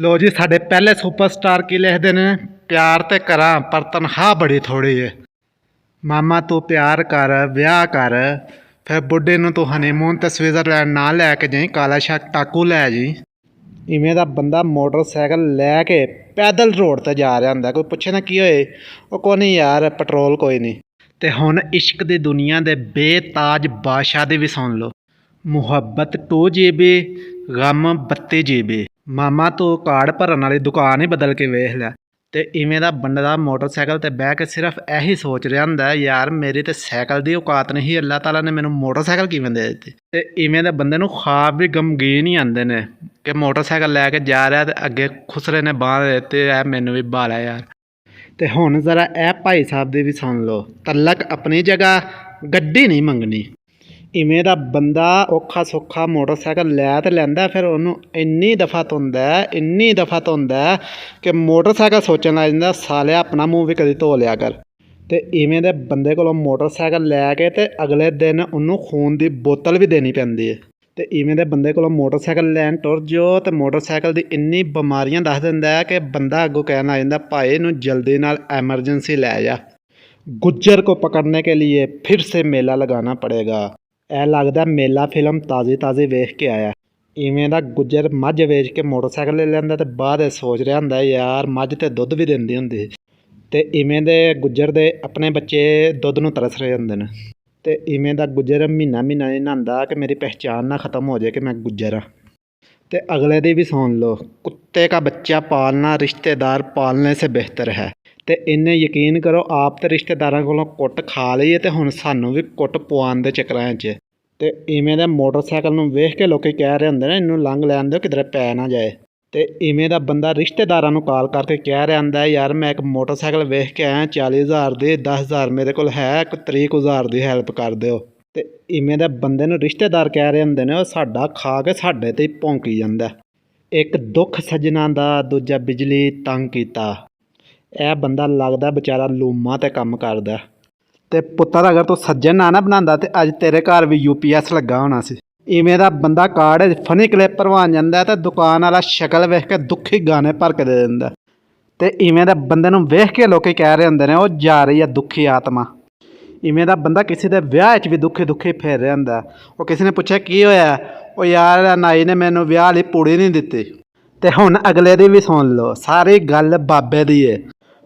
ਲੋ ਜੀ, ਸਾਡੇ ਪਹਿਲੇ ਸੁਪਰਸਟਾਰ ਕੀ ਲਿਖਦੇ ਨੇ? ਪਿਆਰ ਤੇ ਕਰਾਂ ਪਰ ਤਨਖਾਹ ਬੜੀ ਥੋੜੀ ਏ। ਮਾਮਾ ਤੂੰ ਪਿਆਰ ਕਰ, ਵਿਆਹ ਕਰ, ਫਿਰ ਬੁੱਢੇ ਨੂੰ ਤੂੰ ਹਨੀਮੂਨ ਤੇ ਸਵਿਟਜ਼ਰਲੈਂਡ ਨਾ ਲੈ ਕੇ ਜਾਈਂ, ਕਾਲਾ ਸ਼ਾਹ ਟਾਕੂ ਲੈ ਜੀ। ਇਵੇਂ ਦਾ ਬੰਦਾ ਮੋਟਰਸਾਈਕਲ ਲੈ ਕੇ ਪੈਦਲ ਰੋਡ ਤੇ ਜਾ ਰਿਹਾ ਹੁੰਦਾ, ਕੋਈ ਪੁੱਛੇ ਨਾ ਕੀ ਹੋਏ, ਉਹ ਕੋਈ ਨਹੀਂ ਯਾਰ, ਪੈਟਰੋਲ ਕੋਈ ਨਹੀਂ। ਤੇ ਹੁਣ ਇਸ਼ਕ ਦੀ ਦੁਨੀਆ ਦੇ ਬੇਤਾਜ ਬਾਦਸ਼ਾਹ ਦੀ ਵੀ ਸੁਣ ਲਓ। ਮੁਹੱਬਤ 2 GB, ਗਮ 32 GB। ਮਾਮਾ ਤੂੰ ਕਾਰਡ ਭਰਨ ਵਾਲੀ ਦੁਕਾਨ ਹੀ ਬਦਲ ਕੇ ਵੇਖ ਲਿਆ। ਤੇ ਇਵੇਂ ਦਾ ਬੰਦਾ ਮੋਟਰਸਾਈਕਲ ਤੇ ਬਹਿ ਕੇ ਸਿਰਫ ਇਹੀ ਸੋਚ ਰਿਹਾ ਹੁੰਦਾ, ਯਾਰ ਮੇਰੀ ਤੇ ਸਾਈਕਲ ਦੀ ਔਕਾਤ ਨਹੀਂ, ਅੱਲਾਹ ਤਾਲਾ ਨੇ ਮੈਨੂੰ ਮੋਟਰਸਾਈਕਲ ਕਿਵੇਂ ਦੇ ਦਿੱਤੀ। ਤੇ ਇਵੇਂ ਦੇ ਬੰਦੇ ਨੂੰ ਖ਼ਾਬ ਵੀ ਗਮਗੀਨ ਹੀ ਆਉਂਦੇ ਨੇ ਕਿ ਮੋਟਰਸਾਈਕਲ ਲੈ ਕੇ ਜਾ ਰਿਹਾ ਤੇ ਅੱਗੇ ਖੁਸਰੇ ਨੇ ਬਾਂਹ ਦੇ ਦਿੱਤੇ, ਇਹ ਮੈਨੂੰ ਵੀ ਬਾਲਾ ਯਾਰ। ਤੇ ਹੁਣ ਜ਼ਰਾ ਇਹ ਭਾਈ ਸਾਹਿਬ ਦੀ ਵੀ ਸੁਣ ਲਓ, ਤਲਕ ਆਪਣੀ ਜਗ੍ਹਾ, ਗੱਡੀ ਨਹੀਂ ਮੰਗਣੀ। ਇਵੇਂ ਦਾ ਬੰਦਾ ਔਖਾ ਸੌਖਾ ਮੋਟਰਸਾਈਕਲ ਲੈ ਤਾਂ ਲੈਂਦਾ, ਫਿਰ ਉਹਨੂੰ ਇੰਨੀ ਦਫਾ ਧੋਂਦਾ ਕਿ ਮੋਟਰਸਾਈਕਲ ਸੋਚਣ ਲੱਗ ਜਾਂਦਾ, ਸਾਲਿਆ ਆਪਣਾ ਮੂੰਹ ਵੀ ਕਦੀ ਧੋ ਲਿਆ ਕਰ। ਤੇ ਇਵੇਂ ਦੇ ਬੰਦੇ ਕੋਲੋਂ ਮੋਟਰਸਾਈਕਲ ਲੈ ਕੇ ਤੇ ਅਗਲੇ ਦਿਨ ਉਹਨੂੰ ਖੂਨ ਦੀ ਬੋਤਲ ਵੀ ਦੇਣੀ ਪੈਂਦੀ ਹੈ। ਤੇ ਇਵੇਂ ਦੇ ਬੰਦੇ ਕੋਲੋਂ ਮੋਟਰਸਾਈਕਲ ਲੈਣ ਟੁਰ ਜਾਓ ਤੇ ਮੋਟਰਸਾਈਕਲ ਦੀ ਇੰਨੀ ਬਿਮਾਰੀਆਂ ਦੱਸ ਦਿੰਦਾ ਕਿ ਬੰਦਾ ਅੱਗੋਂ ਕਹਿਣ ਲੱਗ ਜਾਂਦਾ, ਭਾਈ ਇਹਨੂੰ ਜਲਦੀ ਨਾਲ ਐਮਰਜੈਂਸੀ ਲੈ ਜਾ, ਗੁੱਜਰ को पकड़ने के लिए फिर से मेला लगाना पड़ेगा। ਇਹ ਲੱਗਦਾ ਮੇਲਾ ਫਿਲਮ ਤਾਜ਼ੀ ਵੇਖ ਕੇ ਆਇਆ। ਇਵੇਂ ਦਾ ਗੁੱਜਰ ਮੱਝ ਵੇਚ ਕੇ ਮੋਟਰਸਾਈਕਲ ਲੈ ਲੈਂਦਾ ਤੇ ਬਾਅਦ ਇਹ ਸੋਚ ਰਿਹਾ ਹੁੰਦਾ, ਯਾਰ ਮੱਝ ਤੇ ਦੁੱਧ ਵੀ ਦਿੰਦੀ ਹੁੰਦੀ। ਤੇ ਇਵੇਂ ਦੇ ਗੁੱਜਰ ਦੇ ਆਪਣੇ ਬੱਚੇ ਦੁੱਧ ਨੂੰ ਤਰਸ ਰਹੇ ਹੁੰਦੇ ਨੇ। ਤੇ ਇਵੇਂ ਦਾ ਗੁੱਜਰ ਮਹੀਨਾ ਨਹੀਂ ਨਹਾਉਂਦਾ ਕਿ ਮੇਰੀ ਪਹਿਚਾਣ ਨਾ ਖ਼ਤਮ ਹੋ ਜਾਏ ਕਿ ਮੈਂ ਗੁੱਜਰ ਹਾਂ। ਤੇ ਅਗਲੇ ਦੀ ਵੀ ਸੁਣ ਲਓ, ਕੁੱਤੇ का बच्चा पालना रिश्तेदार पालने से बेहतर है। ਤੇ ਇਹਨੇ ਯਕੀਨ ਕਰੋ, ਆਪ ਤੇ ਰਿਸ਼ਤੇਦਾਰਾਂ ਕੋਲੋਂ ਕੁੱਟ ਖਾ ਲਈ ਹੈ ਤੇ ਹੁਣ ਸਾਨੂੰ ਵੀ ਕੁੱਟ ਪਵਾਉਣ ਦੇ ਚੱਕਰਾਂ 'ਚ। ਤੇ ਇਵੇਂ ਦੇ ਮੋਟਰਸਾਈਕਲ ਨੂੰ ਵੇਖ ਕੇ ਲੋਕੀ ਕਹਿ ਰਹੇ ਹੁੰਦੇ ਨੇ, ਇਹਨੂੰ ਲੰਘ ਲੈਣ ਦਿਓ ਕਿਧਰੇ ਪੈ ਨਾ ਜਾਏ। ਤੇ ਇਵੇਂ ਦਾ ਬੰਦਾ ਰਿਸ਼ਤੇਦਾਰਾਂ ਨੂੰ ਕਾਲ ਕਰਕੇ ਕਹਿ ਰਿਹਾ ਹੁੰਦਾ, ਯਾਰ ਮੈਂ ਇੱਕ ਮੋਟਰਸਾਈਕਲ ਵੇਖ ਕੇ ਆਇਆ 40,000 ਦੀ, 10,000 ਮੇਰੇ ਕੋਲ ਹੈ, ਇੱਕ 30,000 ਦੀ ਹੈਲਪ ਕਰ ਦਿਓ। ਤੇ ਇਵੇਂ ਦੇ ਬੰਦੇ ਨੂੰ ਰਿਸ਼ਤੇਦਾਰ ਕਹਿ ਰਹੇ ਹੁੰਦੇ ਨੇ, ਉਹ ਸਾਡਾ ਖਾ ਕੇ ਸਾਡੇ ਤੇ ਹੀ ਭੌਂਕੀ ਜਾਂਦਾ। ਇੱਕ ਦੁੱਖ ਸੱਜਣਾ ਦਾ, ਦੂਜਾ ਬਿਜਲੀ ਤੰਗ ਕੀਤਾ। ਇਹ ਬੰਦਾ ਲੱਗਦਾ ਵਿਚਾਰਾ ਲੂਮਾਂ ਤੇ ਕੰਮ ਕਰਦਾ। ਤੇ ਪੁੱਤਰ ਅਗਰ ਤੂੰ ਸੱਜਣ ਨਾ ਬਣਾਉਂਦਾ ਤੇ ਅੱਜ ਤੇਰੇ ਘਰ ਵੀ UPS ਲੱਗਾ ਹੋਣਾ ਸੀ। ਇਵੇਂ ਦਾ ਬੰਦਾ ਕਾਰਡ ਫਨੀ ਕਲਿੱਪ ਭਰਵਾਉਣ ਜਾਂਦਾ ਤੇ ਦੁਕਾਨ ਵਾਲਾ ਸ਼ਕਲ ਵੇਖ ਕੇ ਦੁੱਖੀ ਗਾਣੇ ਭਰ ਕੇ ਦੇ ਦਿੰਦਾ। ਤੇ ਇਵੇਂ ਦਾ ਬੰਦੇ ਨੂੰ ਵੇਖ ਕੇ ਲੋਕੀ ਕਹਿ ਰਹੇ ਹੁੰਦੇ ਨੇ, ਉਹ ਜਾ ਰਹੀ ਆ ਦੁੱਖੀ ਆਤਮਾ। ਇਵੇਂ ਦਾ ਬੰਦਾ ਕਿਸੇ ਦੇ ਵਿਆਹ 'ਚ ਵੀ ਦੁੱਖੀ ਫਿਰ ਰਿਹਾ ਹੁੰਦਾ। ਉਹ ਕਿਸੇ ਨੇ ਪੁੱਛਿਆ ਕੀ ਹੋਇਆ, ਉਹ ਯਾਰ ਨਾਈ ਨੇ ਮੈਨੂੰ ਵਿਆਹ ਲਈ ਪੂੜੀ ਨਹੀਂ ਦਿੱਤੀ। ਤੇ ਹੁਣ ਅਗਲੇ ਦੀ ਵੀ ਸੁਣ ਲਓ, ਸਾਰੀ ਗੱਲ ਬਾਬੇ ਦੀ ਏ।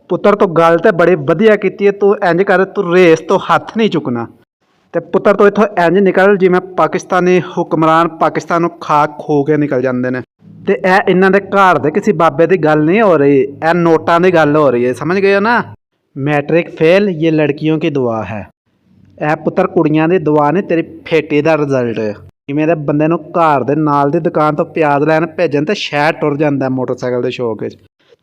ਪੁੱਤਰ ਤੂੰ ਗੱਲ ਤੇ ਬੜੀ ਵਧੀਆ ਕੀਤੀ ਹੈ, ਤੂੰ ਇੰਝ ਕਰ, ਤੂੰ ਰੇਸ ਤੋਂ ਹੱਥ ਨਹੀਂ ਚੁੱਕਣਾ। ਤੇ ਪੁੱਤਰ ਤੂੰ ਇੱਥੋਂ ਇੰਝ ਨਿਕਲ ਜਿਵੇਂ ਪਾਕਿਸਤਾਨੀ ਹੁਕਮਰਾਨ ਪਾਕਿਸਤਾਨ ਨੂੰ ਖੋ ਕੇ ਨਿਕਲ ਜਾਂਦੇ ਨੇ। ਤੇ ਇਹ ਇਹਨਾਂ ਦੇ ਘਰ ਦੇ ਕਿਸੇ ਬਾਬੇ ਦੀ ਗੱਲ ਨਹੀਂ ਹੋ ਰਹੀ, ਇਹ ਨੋਟਾਂ ਦੀ ਗੱਲ ਹੋ ਰਹੀ ਹੈ, ਸਮਝ ਗਏ ਹੋ ਨਾ। मैट्रिक फेल ये लड़कियों की दुआ है। ਇਹ ਪੁੱਤਰ ਕੁੜੀਆਂ ਦੀ ਦੁਆ ਨਹੀਂ, ਤੇਰੀ ਫੇਟੀ ਦਾ ਰਿਜ਼ਲਟ ਹੈ। ਇਵੇਂ ਦੇ ਬੰਦੇ ਨੂੰ ਘਰ ਦੇ ਨਾਲ ਦੀ ਦੁਕਾਨ ਤੋਂ ਪਿਆਜ਼ ਲੈਣ ਭੇਜਣ ਤੇ ਸ਼ਹਿਰ ਟੁਰ ਜਾਂਦਾ ਮੋਟਰਸਾਈਕਲ ਦੇ ਸ਼ੌਕ ਵਿੱਚ।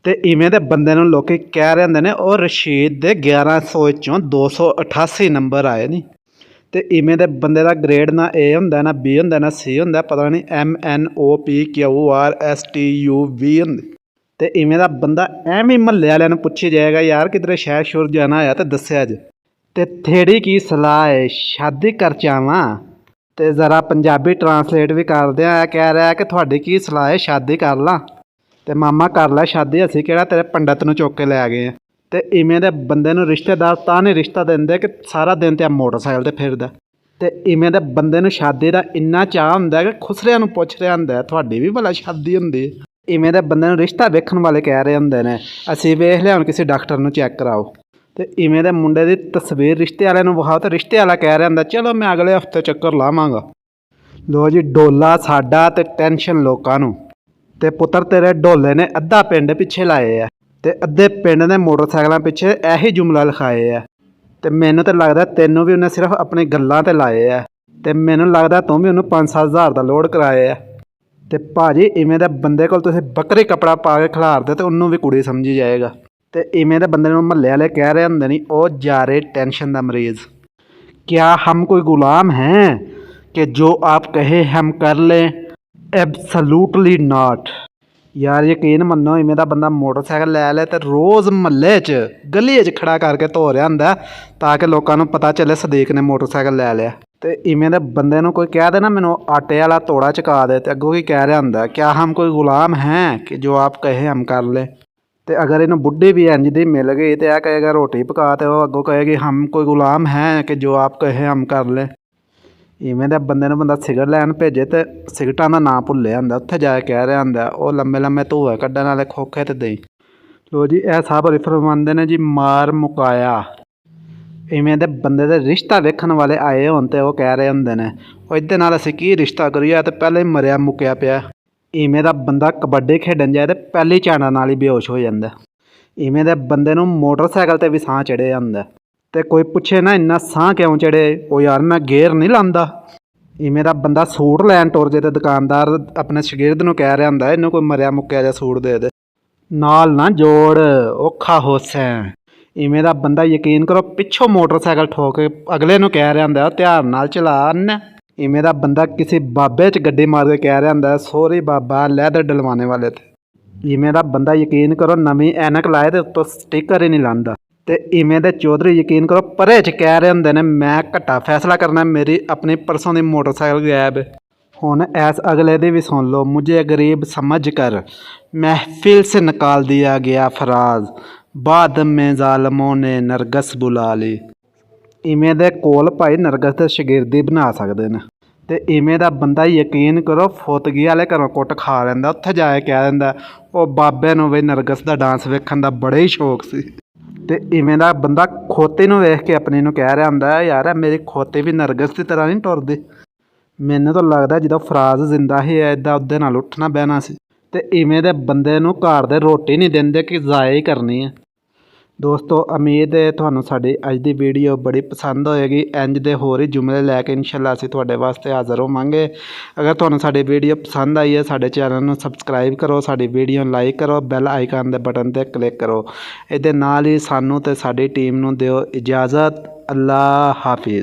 ਤੇ ਇਵੇਂ ਦੇ ਬੰਦੇ ਨੂੰ ਲੋਕੀ ਕਹਿ ਰਹੇ ਹੁੰਦੇ ਨੇ, ਉਹ ਰਸ਼ੀਦ ਦੇ 1100 ਚੋਂ 288 ਨੰਬਰ ਆਏ ਨਹੀਂ। ਤੇ ਇਵੇਂ ਦੇ ਬੰਦੇ ਦਾ ਗ੍ਰੇਡ ਨਾ A ਹੁੰਦਾ, ਨਾ B ਹੁੰਦਾ, ਨਾ C ਹੁੰਦਾ, ਪਤਾ ਨਹੀਂ MNOPQRSTUV ਹੁੰਦੀ। ਤੇ ਇਵੇਂ ਦਾ ਬੰਦਾ ਐਵੇਂ ਮਹੱਲੇ ਵਾਲਿਆਂ ਨੂੰ ਪੁੱਛੀ ਜਾਏਗਾ, ਯਾਰ ਕਿਧਰੇ ਸ਼ਹਿਰ ਸ਼ੁਰ ਜਾਣਾ ਹੋਇਆ ਤਾਂ ਦੱਸਿਆ ਜੇ। ਤੇ ਥੇੜੀ ਕੀ ਸਲਾਹ ਹੈ, ਸ਼ਾਦੀ ਕਰ ਚਾਵਾਂ? ਤੇ ਜ਼ਰਾ ਪੰਜਾਬੀ ਟਰਾਂਸਲੇਟ ਵੀ ਕਰਦੇ ਆ, ਕਹਿ ਰਿਹਾ ਕਿ ਤੁਹਾਡੀ ਕੀ ਸਲਾਹ ਹੈ, ਸ਼ਾਦੀ ਕਰ ਲਾਂ? ਤੇ ਮਾਮਾ ਕਰ ਲੈ ਸ਼ਾਦੀ, ਅਸੀਂ ਕਿਹੜਾ ਤੇਰੇ ਪੰਡਤ ਨੂੰ ਚੁੱਕ ਕੇ ਲੈ ਗਏ ਆ। ਤੇ ਇਵੇਂ ਦੇ ਬੰਦੇ ਨੂੰ ਰਿਸ਼ਤੇਦਾਰ ਤਾਂ ਨਹੀਂ ਰਿਸ਼ਤਾ ਦਿੰਦੇ ਕਿ ਸਾਰਾ ਦਿਨ ਤੇ ਮੋਟਰਸਾਈਕਲ ਤੇ ਫਿਰਦਾ। ਤੇ ਇਵੇਂ ਦੇ ਬੰਦੇ ਨੂੰ ਸ਼ਾਦੀ ਦਾ ਇੰਨਾ ਚਾਅ ਹੁੰਦਾ ਕਿ ਖੁਸਰਿਆਂ ਨੂੰ ਪੁੱਛ ਰਿਹਾ ਹੁੰਦਾ, ਤੁਹਾਡੀ ਵੀ ਭਲਾ ਸ਼ਾਦੀ ਹੁੰਦੀ? ਇਵੇਂ ਦੇ ਬੰਦੇ ਨੂੰ ਰਿਸ਼ਤਾ ਵੇਖਣ ਵਾਲੇ ਕਹਿ ਰਹੇ ਹੁੰਦੇ ਨੇ, ਅਸੀਂ ਵੇਖ ਲਿਆ, ਹੁਣ ਕਿਸੇ ਡਾਕਟਰ ਨੂੰ ਚੈੱਕ ਕਰਾਓ। ਤੇ ਇਵੇਂ ਦੇ ਮੁੰਡੇ ਦੀ ਤਸਵੀਰ ਰਿਸ਼ਤੇ ਵਾਲਿਆਂ ਨੂੰ ਵਿਖਾਓ ਤੇ ਰਿਸ਼ਤੇ ਵਾਲਾ ਕਹਿ ਰਿਹਾ ਹੁੰਦਾ, ਚਲੋ ਮੈਂ ਅਗਲੇ ਹਫਤੇ ਚੱਕਰ ਲਾਵਾਂਗਾ। ਲੋ ਜੀ, ਡੋਲਾ ਸਾਡਾ ਤੇ ਟੈਨਸ਼ਨ ਲੋਕਾਂ ਨੂੰ। ਤੇ ਪੁੱਤਰ ਤੇਰੇ ਢੋਲੇ ਨੇ ਅੱਧਾ ਪਿੰਡ ਪਿੱਛੇ ਲਾਏ ਆ ਤੇ ਅੱਧੇ ਪਿੰਡ ਦੇ ਮੋਟਰਸਾਈਕਲਾਂ ਪਿੱਛੇ ਇਹੀ ਜੁਮਲਾ ਲਿਖਾਏ ਆ। ਤੇ ਮੈਨੂੰ ਤਾਂ ਲੱਗਦਾ ਤੈਨੂੰ ਵੀ ਉਹਨੇ ਸਿਰਫ ਆਪਣੀ ਗੱਲਾਂ ਤੇ ਲਾਏ ਆ। ਤੇ ਮੈਨੂੰ ਲੱਗਦਾ ਤੂੰ ਵੀ ਉਹਨੂੰ 5-7 ਹਜ਼ਾਰ ਦਾ ਲੋਡ ਕਰਾਏ ਆ। ਤੇ ਭਾਜੀ ਇਵੇਂ ਦੇ ਬੰਦੇ ਕੋਲ ਤੁਸੀਂ ਬੱਕਰੀ ਕੱਪੜਾ ਪਾ ਕੇ ਖਿਲਾਰਦੇ ਤੇ ਉਹਨੂੰ ਵੀ ਕੁੜੀ ਸਮਝੀ ਜਾਏਗਾ। ਤੇ ਇਵੇਂ ਦੇ ਬੰਦੇ ਨੂੰ ਮਹੱਲੇ ਵਾਲੇ ਕਹਿ ਰਹੇ ਹੁੰਦੇ ਨਹੀਂ, ਉਹ ਜਾ ਰਹੇ ਟੈਨਸ਼ਨ ਦਾ ਮਰੀਜ਼। ਕਿਆ ਹਮ ਕੋਈ ਗੁਲਾਮ ਹੈ ਕਿ ਜੋ ਆਪ ਕਹੇ ਹਮ ਕਰ ਲੈ? ਐਬਸਲੂਟਲੀ ਨਾਟ। ਯਾਰ ਯਕੀਨ ਮੰਨੋ, ਇਵੇਂ ਦਾ ਬੰਦਾ ਮੋਟਰਸਾਈਕਲ ਲੈ ਲੈ ਤੇ ਰੋਜ਼ ਮਹੱਲੇ 'ਚ ਗਲੀ 'ਚ ਖੜਾ ਕਰਕੇ ਧੋ ਰਿਹਾ ਹੁੰਦਾ ਤਾਂ ਕਿ ਲੋਕਾਂ ਨੂੰ ਪਤਾ ਚੱਲੇ ਸਦੀਕ ਨੇ ਮੋਟਰਸਾਈਕਲ ਲੈ ਲਿਆ। ਤੇ ਇਵੇਂ ਦੇ ਬੰਦੇ ਨੂੰ ਕੋਈ ਕਹਿ ਦੇ ਨਾ ਮੈਨੂੰ ਆਟੇ ਵਾਲਾ ਤੋੜਾ ਚੁਕਾ ਦੇ, ਤੇ ਅੱਗੋਂ ਕੀ ਕਹਿ ਰਿਹਾ ਹੁੰਦਾ, ਕਿਆ ਹਮ ਕੋਈ ਗੁਲਾਮ ਹੈ ਕਿ ਜੋ ਆਪ ਕਹੇ ਹਮ ਕਰ ਲੈ। ਤੇ ਅਗਰ ਇਹਨੂੰ ਬੁੱਢੀ ਵੀ ਇੰਜ ਦੀ ਮਿਲ ਗਈ ਤੇ ਇਹ ਕਹੇਗਾ ਰੋਟੀ ਪਕਾ, ਤੇ ਉਹ ਅੱਗੋਂ ਕਹੇਗੀ ਹਮ ਕੋਈ ਗੁਲਾਮ ਹੈ ਕਿ ਜੋ ਆਪ ਕਹੇ ਹਮ ਕਰ ਲੈ। ਇਵੇਂ ਦੇ ਬੰਦੇ ਨੂੰ ਬੰਦਾ ਸਿਗਰਟ ਲੈਣ ਭੇਜੇ ਤੇ ਸਿਗਰਟਾਂ ਦਾ ਨਾਂ ਭੁੱਲਿਆ ਹੁੰਦਾ, ਉੱਥੇ ਜਾ ਕੇ ਕਹਿ ਰਿਹਾ ਹੁੰਦਾ ਉਹ ਲੰਮੇ ਲੰਮੇ ਧੂਏ ਕੱਢਣ ਵਾਲੇ ਖੋਖੇ ਤੇ ਦੇਈ। ਲੋ ਜੀ ਇਹ ਸਭ ਫਰਮਾਉਂਦੇ ਨੇ ਜੀ ਮਾਰ ਮੁਕਾਇਆ। ਇਵੇਂ ਦੇ ਬੰਦੇ ਦੇ ਰਿਸ਼ਤਾ ਵੇਖਣ ਵਾਲੇ ਆਏ ਹੋਣ ਤੇ ਉਹ ਕਹਿ ਰਹੇ ਹੁੰਦੇ ਨੇ ਉਹ ਇਹਦੇ ਨਾਲ ਅਸੀਂ ਕੀ ਰਿਸ਼ਤਾ ਕਰੀਏ, ਤੇ ਪਹਿਲੇ ਹੀ ਮਰਿਆ ਮੁੱਕਿਆ ਪਿਆ। ਇਵੇਂ ਦਾ ਬੰਦਾ ਕਬੱਡੀ ਖੇਡਣ ਜਾਏ ਤੇ ਪਹਿਲੀ ਝਾੜਾਂ ਨਾਲ ਹੀ ਬੇਹੋਸ਼ ਹੋ ਜਾਂਦਾ। ਇਵੇਂ ਦੇ ਬੰਦੇ ਨੂੰ ਮੋਟਰਸਾਈਕਲ ਤੇ ਵੀ ਸਾਹ ਚੜ੍ਹੇ ਜਾਂਦਾ, ਤੇ ਕੋਈ ਪੁੱਛੇ ਨਾ ਇੰਨਾ ਸਾਹ ਕਿਉਂ ਚੜ੍ਹੇ, ਉਹ ਯਾਰ ਮੈਂ ਗੇਅਰ ਨਹੀਂ ਲਾਉਂਦਾ। ਇਵੇਂ ਦਾ ਬੰਦਾ ਸੂਟ ਲੈਣ ਟੁਰ ਜੇ ਤੇ ਦੁਕਾਨਦਾਰ ਆਪਣੇ ਸ਼ਾਗਿਰਦ ਨੂੰ ਕਹਿ ਰਿਹਾ ਹੁੰਦਾ ਇਹਨੂੰ ਕੋਈ ਮਰਿਆ ਮੁੱਕਿਆ ਜਿਹਾ ਸੂਟ ਦੇ ਦੇ, ਨਾਲ ਨਾ ਜੋੜ ਔਖਾ ਹੋਸੈਂ। ਇਵੇਂ ਦਾ ਬੰਦਾ ਯਕੀਨ ਕਰੋ ਪਿੱਛੋਂ ਮੋਟਰਸਾਈਕਲ ਠੋਕ ਕੇ ਅਗਲੇ ਨੂੰ ਕਹਿ ਰਿਹਾ ਹੁੰਦਾ ਧਿਆਨ ਨਾਲ ਚਲਾ ਅੰਨ। ਇਵੇਂ ਦਾ ਬੰਦਾ ਕਿਸੇ ਬਾਬੇ 'ਚ ਗੱਡੀ ਮਾਰ ਕੇ ਕਹਿ ਰਿਹਾ ਹੁੰਦਾ ਸੋਰੀ ਬਾਬਾ ਲੈਦਰ ਡਲਵਾਨੇ ਵਾਲੇ ਤੇ। ਇਵੇਂ ਦਾ ਬੰਦਾ ਯਕੀਨ ਕਰੋ ਨਵੀਂ ਐਨਕ ਲਾਏ ਤੇ ਉੱਤੋਂ ਸਟਿੱਕਰ ਹੀ ਨਹੀਂ ਲਾਉਂਦਾ। ਤੇ ਇਵੇਂ ਦੇ ਚੌਧਰੀ ਯਕੀਨ ਕਰੋ ਪਰੇ 'ਚ ਕਹਿ ਰਹੇ ਹੁੰਦੇ ਨੇ ਮੈਂ ਘੱਟਾ ਫੈਸਲਾ ਕਰਨਾ, ਮੇਰੀ ਆਪਣੀ ਪਰਸੋਂ ਦੀ ਮੋਟਰਸਾਈਕਲ ਗਾਇਬ। ਹੁਣ ਐਸ ਅਗਲੇ ਦੀ ਵੀ ਸੁਣ ਲਓ, ਮੁਝੇ ਗਰੀਬ ਸਮਝ ਕਰ महफिल से निकाल दिया गया फराज बाद में ਜ਼ਾਲਮੋਂ ਨੇ ਨਰਗਸ ਬੁਲਾ ਲਈ। ਇਵੇਂ ਦੇ ਕੋਲ ਭਾਈ ਨਰਗਸ ਦੇ ਸ਼ਾਗਿਰਦੀ ਬਣਾ ਸਕਦੇ ਨੇ। ਤੇ ਇਵੇਂ ਦਾ ਬੰਦਾ ਯਕੀਨ ਕਰੋ ਫੁੱਤਗੀ ਵਾਲੇ ਘਰੋਂ ਕੁੱਟ ਖਾ ਲੈਂਦਾ, ਉੱਥੇ ਜਾ ਕੇ ਕਹਿ ਦਿੰਦਾ ਉਹ ਬਾਬੇ ਨੂੰ ਵੀ ਨਰਗਸ ਦਾ ਡਾਂਸ ਵੇਖਣ ਦਾ ਬੜਾ ਹੀ ਸ਼ੌਕ ਸੀ। ਤੇ ਇਵੇਂ ਦਾ ਬੰਦਾ ਖੋਤੇ ਨੂੰ ਵੇਖ ਕੇ ਆਪਣੀ ਨੂੰ ਕਹਿ ਰਿਹਾ ਹੁੰਦਾ ਯਾਰ ਮੇਰੀ ਖੋਤੇ ਵੀ ਨਰਗਸ ਦੀ ਤਰ੍ਹਾਂ ਨਹੀਂ ਟੁਰਦੀ। ਮੈਨੂੰ ਤਾਂ ਲੱਗਦਾ ਜਦੋਂ ਫਰਾਜ਼ ਜ਼ਿੰਦਾ ਸੀ ਇੱਦਾਂ ਉਹਦੇ ਨਾਲ ਉੱਠਣਾ ਬਹਿਣਾ ਸੀ। ਤੇ ਇਵੇਂ ਦੇ ਬੰਦੇ ਨੂੰ ਘਰ ਦੇ ਰੋਟੀ ਨਹੀਂ ਦਿੰਦੇ ਕਿ ਜ਼ਾਇਆ ਹੀ ਕਰਨੀ ਹੈ। ਦੋਸਤੋ ਉਮੀਦ ਹੈ ਤੁਹਾਨੂੰ ਸਾਡੀ ਅੱਜ ਦੀ ਵੀਡੀਓ ਬੜੀ ਪਸੰਦ ਹੋਏਗੀ। ਇੰਜ ਦੇ ਹੋਰ ਹੀ ਜੁਮਲੇ ਲੈ ਕੇ ਇਨਸ਼ਾਅੱਲਾ ਅਸੀਂ ਤੁਹਾਡੇ ਵਾਸਤੇ ਹਾਜ਼ਰ ਹੋਵਾਂਗੇ। ਅਗਰ ਤੁਹਾਨੂੰ ਸਾਡੀ ਵੀਡੀਓ ਪਸੰਦ ਆਈ ਹੈ ਸਾਡੇ ਚੈਨਲ ਨੂੰ ਸਬਸਕ੍ਰਾਈਬ ਕਰੋ, ਸਾਡੀ ਵੀਡੀਓ ਨੂੰ ਲਾਈਕ ਕਰੋ, ਬੈਲ ਆਈਕਨ ਦੇ ਬਟਨ 'ਤੇ ਕਲਿੱਕ ਕਰੋ। ਇਹਦੇ ਨਾਲ ਹੀ ਸਾਨੂੰ ਤੇ ਸਾਡੀ ਟੀਮ ਨੂੰ ਦਿਓ ਇਜਾਜ਼ਤ। ਅੱਲਾ ਹਾਫਿਜ਼।